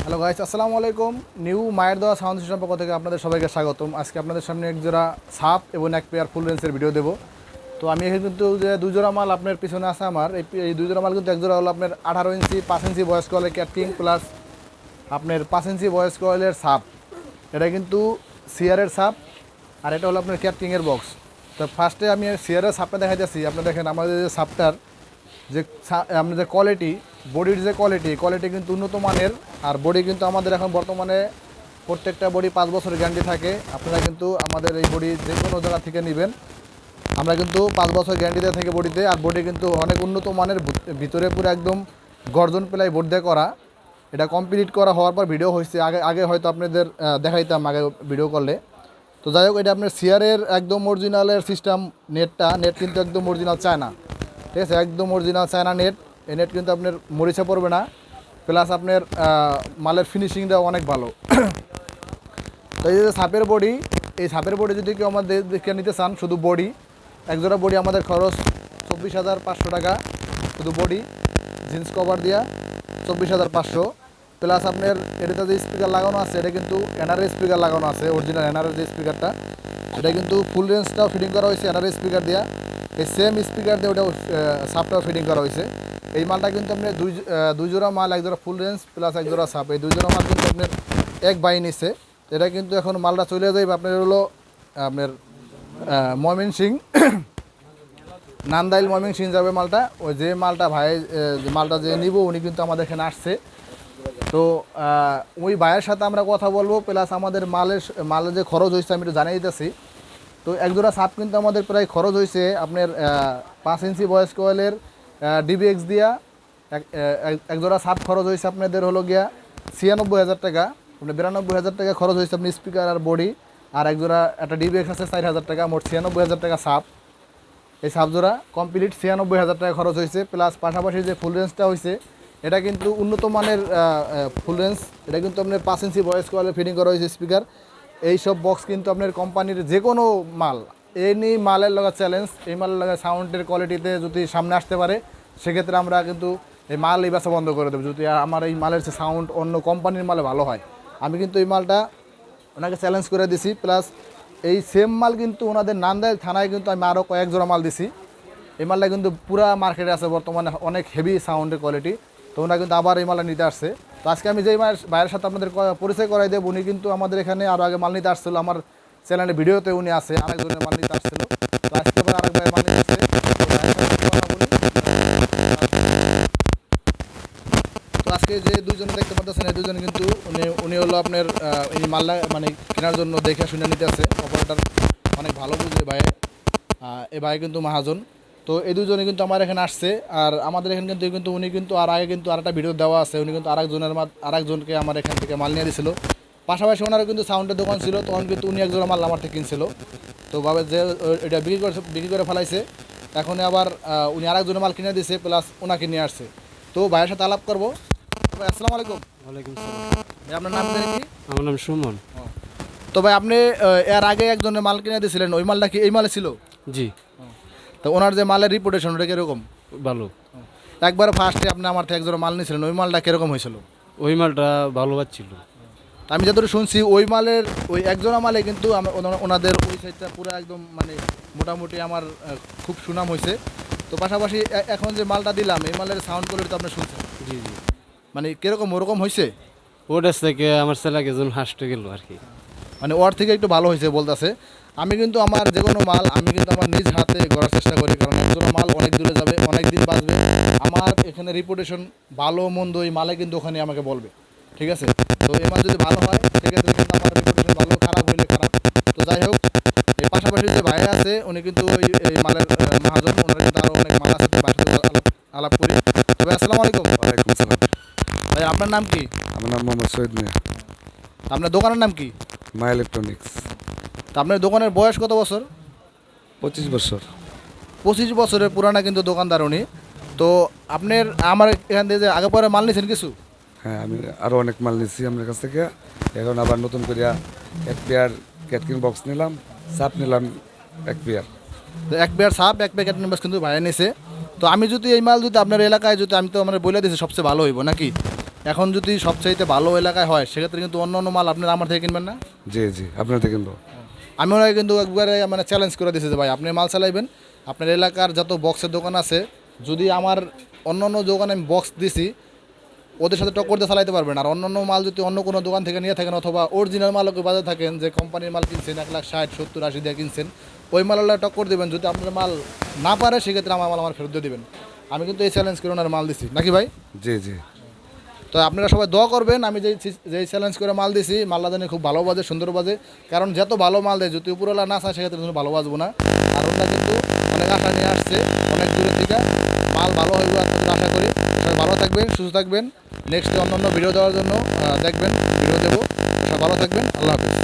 Hello guys, আসসালামু আলাইকুম। New মায়ের দেওয়া সাউন্ড সিস্টেম পক্ষ থেকে আপনাদের সবাইকে স্বাগতম। আজকে আপনাদের সামনে এক জোড়া সাপ এবং এক পেয়ার ফুল রেঞ্জের ভিডিও দেবো। তো আমি এখানে কিন্তু যে দুই জোড়া মাল আপনার পিছনে আছে আমার, এই দুই জোড়া মাল কিন্তু এক জোড়া হলো আপনার 18 ইঞ্চি 5 ইঞ্চি ভয়েস কয়েলের ক্যাটিং প্লাস আপনার 5 ইঞ্চি ভয়েস কয়েলের সাপ। এটা কিন্তু সিয়ারের সাপ আর এটা হলো আপনার ক্যাটিংয়ের বক্স। তো ফার্স্টে আমি সিয়ারের সাপটা দেখাইতেছি। আপনি দেখেন আমাদের যে সাপটার যে আপনার যে কোয়ালিটি, বডির যে কোয়ালিটি কিন্তু উন্নত মানের। আর বডি কিন্তু আমাদের এখন বর্তমানে প্রত্যেকটা বডি 5 বছরের গ্যারান্টি থাকে। আপনারা কিন্তু আমাদের এই বডি যে কোনো জায়গা থেকে নেবেন, আমরা কিন্তু 5 বছর গ্যারান্টি দিয়ে থাকি বডিতে। আর বডি কিন্তু অনেক উন্নত মানের, ভিতরে পুরো একদম গর্জন প্লাই বোর্ড দিয়ে করা। এটা কমপ্লিট করা হওয়ার পর ভিডিও হয়েছে, আগে হয়তো আপনাদের দেখাইতাম আগে ভিডিও করলে। তো যাই হোক, এটা আপনার সিয়ারের একদম অরিজিনালের সিস্টেম। নেট কিন্তু একদম অরিজিনাল চায়না, ঠিক আছে, একদম অরিজিনাল চায়না নেট। এই নেট কিন্তু আপনার মরিচা পড়বে না, প্লাস আপনার মালের ফিনিশিংটাও অনেক ভালো। তো এই যে সাপের বডি, এই সাপের বডি যদি কেউ আমাদের দেখে নিতে চান, শুধু বডি একজোড়া বডি আমাদের খরচ 24,500 টাকা। শুধু বডি জিন্স কভার দিয়া 24,500। প্লাস আপনার এটাতে যে স্পিকার লাগানো আছে, এটা কিন্তু এনআরএ স্পিকার লাগানো আছে, অরিজিনাল এনআরএ যে স্পিকারটা, এটা কিন্তু ফুল রেঞ্জটাও ফিটিং করা হয়েছে এনআরএ স্পিকার দিয়া। এই সেম স্পিকার দিয়ে ওটাও সাপটাও ফিটিং করা হয়েছে। এই মালটা কিন্তু আপনার দুই জোড়া মাল, এক জোড়া ফুল রেঞ্জ প্লাস এক জোড়া সাপ, এই দুই জোড়া মাল কিন্তু আপনার এক বাই নিচ্ছে। এটা কিন্তু এখন মালটা চলে যাবে আপনার হলো আপনার ময়মনসিং, নান্দাইল ময়মনসিং যাবে মালটা। ওই যে মালটা ভাই, যে মালটা যে নিব উনি কিন্তু আমাদের এখানে আসছে। তো ওই ভাইয়ের সাথে আমরা কথা বলবো, প্লাস আমাদের মালের যে খরচ হয়েছে আমি একটু জানিয়ে দিতেছি। তো এক জোড়া সাপ কিন্তু আমাদের প্রায় খরচ হয়েছে আপনার 5 ইঞ্চি ভয়েস কয়েলের ডিবিএক্স দিয়া। এক জোড়া সাপ খরচ হয়েছে আপনাদের হলো গিয়া 96,000 টাকা, মানে 92,000 টাকা খরচ হয়েছে আপনি স্পিকার আর বডি। আর এক জোড়া একটা ডিবিএক্স আছে 4,000 টাকা, মোট 96,000 টাকা সাপ। এই সাপ জোড়া কমপ্লিট 96,000 টাকা খরচ হয়েছে। প্লাস পাশাপাশি যে ফুল রেঞ্জটা হয়েছে, এটা কিন্তু উন্নত মানের ফুল রেঞ্জ। এটা কিন্তু আপনার 5 ইঞ্চি ভয়েস কয়েলে ফিটিং করা হয়েছে স্পিকার। এইসব বক্স কিন্তু আপনার কোম্পানির যে কোনো মাল, এনি মালের লগা চ্যালেঞ্জ, এই মালের লগা সাউন্ডের কোয়ালিটিতে যদি সামনে আসতে পারে, সেক্ষেত্রে আমরা কিন্তু এই মাল এই ব্যবসা বন্ধ করে দেবো। যদি আমার এই মালের যে সাউন্ড অন্য কোম্পানির মালে ভালো হয়, আমি কিন্তু এই মালটা ওনাকে চ্যালেঞ্জ করে দিছি। প্লাস এই সেম মাল কিন্তু ওনাদের নান্দাইল থানায় কিন্তু আমি আরও কয়েক জোড়া মাল দিছি। এই মালটা কিন্তু পুরা মার্কেটে আছে বর্তমানে, অনেক হেভি সাউন্ডের কোয়ালিটি। তো ওনারা কিন্তু আবার এই মালটা নিতে আসছে। তো আজকে আমি যেই ভাইয়ের সাথে আপনাদের পরিচয় করাই দেবো, উনি কিন্তু আমাদের এখানে আরও আগে মাল নিতে আসছিলো। আমার চ্যানেলের ভিডিওতে উনি আছে, আরেকজনের মাল নিতে আসছিলো। তো আজকে আবার আরেক ভাইয়ের মাল নিতে আসছে। তো ভাইয়ের সাথে একটু কথা বলি। তো আজকে যে দুজনে দেখতে পাচ্ছেন, এই দুজনে কিন্তু উনি হলো আপনার এই মালটা মানে কেনার জন্য দেখে শুনে নিতে আসছে। অপারেটার অনেক ভালো বুঝে ভাই, এ ভাই কিন্তু মহাজন। তো এই দুজনে কিন্তু আমার এখানে আসছে। আর আমাদের এখানে কিন্তু উনি কিন্তু আর আগে কিন্তু আরেকটা ভিডিও দেওয়া আছে, উনি কিন্তু আরেকজনকে আমার এখান থেকে মাল নিয়ে দিয়েছিল। পাশাপাশি ওনারও কিন্তু সাউন্ডের দোকান ছিল, তখন কিন্তু উনি একজোড়া মাল আমার থেকে কিনছিল। তো ভাবে যে এটা বিক্রি করে ফেলাইছে, এখন আবার উনি আরেকজনের মাল কিনে দিয়েছে, প্লাস ওনাকে নিয়ে আসছে। তো ভাইয়ের সাথে আলাপ করবো। ভাই আসসালামু আলাইকুম। ওয়ালাইকুম সালাম। ভাই আপনার নাম জানি কি? আমার নাম সুমন। তো ভাই আপনি এর আগে একজনের মাল কিনে দিয়েছিলেন, ওই মালটা কি এই মালে ছিল? জি, তো ওনার যে মালের রিপুটেশন ওটা কীরকম? ভালো। একবার ফার্স্টে আপনি আমার থেকে একজোড়া মাল নিয়েছিলেন, ওই মালটা কীরকম হয়েছিল? ওই মালটা ভালো পাচ্ছিল। আমি যতটুকু শুনছি ওই মালের ওই একজোড়া মালে কিন্তু ওনাদের ওই সাইডটা পুরো একদম মানে মোটামুটি আমার খুব সুনাম হয়েছে। তো পাশাপাশি এখন যে মালটা দিলাম, এই মালের সাউন্ড কোয়ালিটি তো আপনি শুনছেন, জি জি, মানে কীরকম ওরকম হয়েছে? ওটার থেকে আমার ছেলেকে একজন হাসতে গেল আর কি। মানে ওর থেকে একটু ভালো হয়েছে বলতেছে। আমি কিন্তু আমার যে কোনো মাল আমি কিন্তু আমার নিজ হাতে গড়ার চেষ্টা করি, কারণ একজোড়া মাল অনেক দূরে যাবে, অনেক দিন বাঁচবে। আমার এখানে রিপুটেশন ভালো মন্দ এই মালে কিন্তু ওখানে আমাকে বলবে, ঠিক আছে। তো এই মাল যদি ভালো হয় সেক্ষেত্রে কিন্তু আমার রিপুটেশন ভালো, খারাপ হইলে খারাপ। তো যাই হোক, এই পাশাপাশি যে ভাইয়া আছে উনি কিন্তু এই মালের মহাজন, ওনার কিন্তু আরও অনেক মাল আছে, তো ভাইয়ের সাথে আলাপ করি। তো ভাই আসসালামু আলাইকুম। ওয়ালাইকুম সালাম। ভাই আপনার নাম কি? আমার নাম মোহাম্মদ সৈয়দ মিয়া। আপনার দোকানের নাম কি? মা ইলেকট্রনিক্স। তা আপনার দোকানের বয়স কত বছর? 25 বছর। 25 বছরের পুরানা কিন্তু দোকানদার উনি। তো আপনার আমার এখান থেকে যে আগে পরে মাল নিয়েছেন কিছু? হ্যাঁ, আমি আরও অনেক মাল নিচ্ছি আপনার কাছ থেকে। এখন আবার নতুন করে এক পেয়ার ক্যাটকিং বক্স নিলাম, সাপ নিলাম এক পেয়ার। তো এক পেয়ার সাপ, এক প্যাকেট নিম্বাস কিন্তু ভাইয়া নিয়েছে। তো আমি যদি এই মাল যদি আপনার এলাকায় যদি আমি তো মানে বলে দিয়েছি সবচেয়ে ভালো হইব নাকি? এখন যদি সবচাইতে ভালো এলাকায় হয় সেক্ষেত্রে কিন্তু অন্য অন্য মাল আপনারা আমার থেকে কিনবেন না? জি জি আপনার থেকে কিনবো। আমি ওনাকে কিন্তু একবারে মানে চ্যালেঞ্জ করে দিয়েছি যে ভাই আপনি মাল চালাইবেন, আপনার এলাকার যত বক্সের দোকান আছে যদি আমার অন্য অন্য দোকানে আমি বক্স দিছি ওদের সাথে টক্কর দিয়ে চালাইতে পারবেন। আর অন্য অন্য মাল যদি অন্য কোনো দোকান থেকে নিয়ে থাকেন অথবা অরিজিনাল মালও বাজারে থাকেন যে কোম্পানির মাল কিনছেন 1,60,70,80 দিয়ে কিনছেন, ওই মালটা টক্কর দেবেন। যদি আপনার মাল না পারে সেক্ষেত্রে আমার মাল আমার ফেরত দিয়ে দেবেন। আমি কিন্তু এই চ্যালেঞ্জ করে ওনার মাল দিছি নাকি ভাই? জি জি তো আপনারা সবাই দোয়া করবেন, আমি যেই চ্যালেঞ্জ করে মাল দিছি মালটা জানি খুব ভালো বাজে, সুন্দর বাজে। কারণ যত ভালো মাল দেয় যদি উপরওয়ালা না চায় সেক্ষেত্রে কিন্তু ভালো বাজবো না। আর ওনারা কিন্তু অনেক আশা নিয়ে আসছে অনেক দূরের থেকে, মাল ভালো হইব আপনাদের আশা করি। সবাই ভালো থাকবেন, সুস্থ থাকবেন। নেক্সটে অন্য অন্য ভিডিও দেওয়ার জন্য দেখবেন, ভিডিও দেবো। সবাই ভালো থাকবেন, আল্লাহ হাফেজ।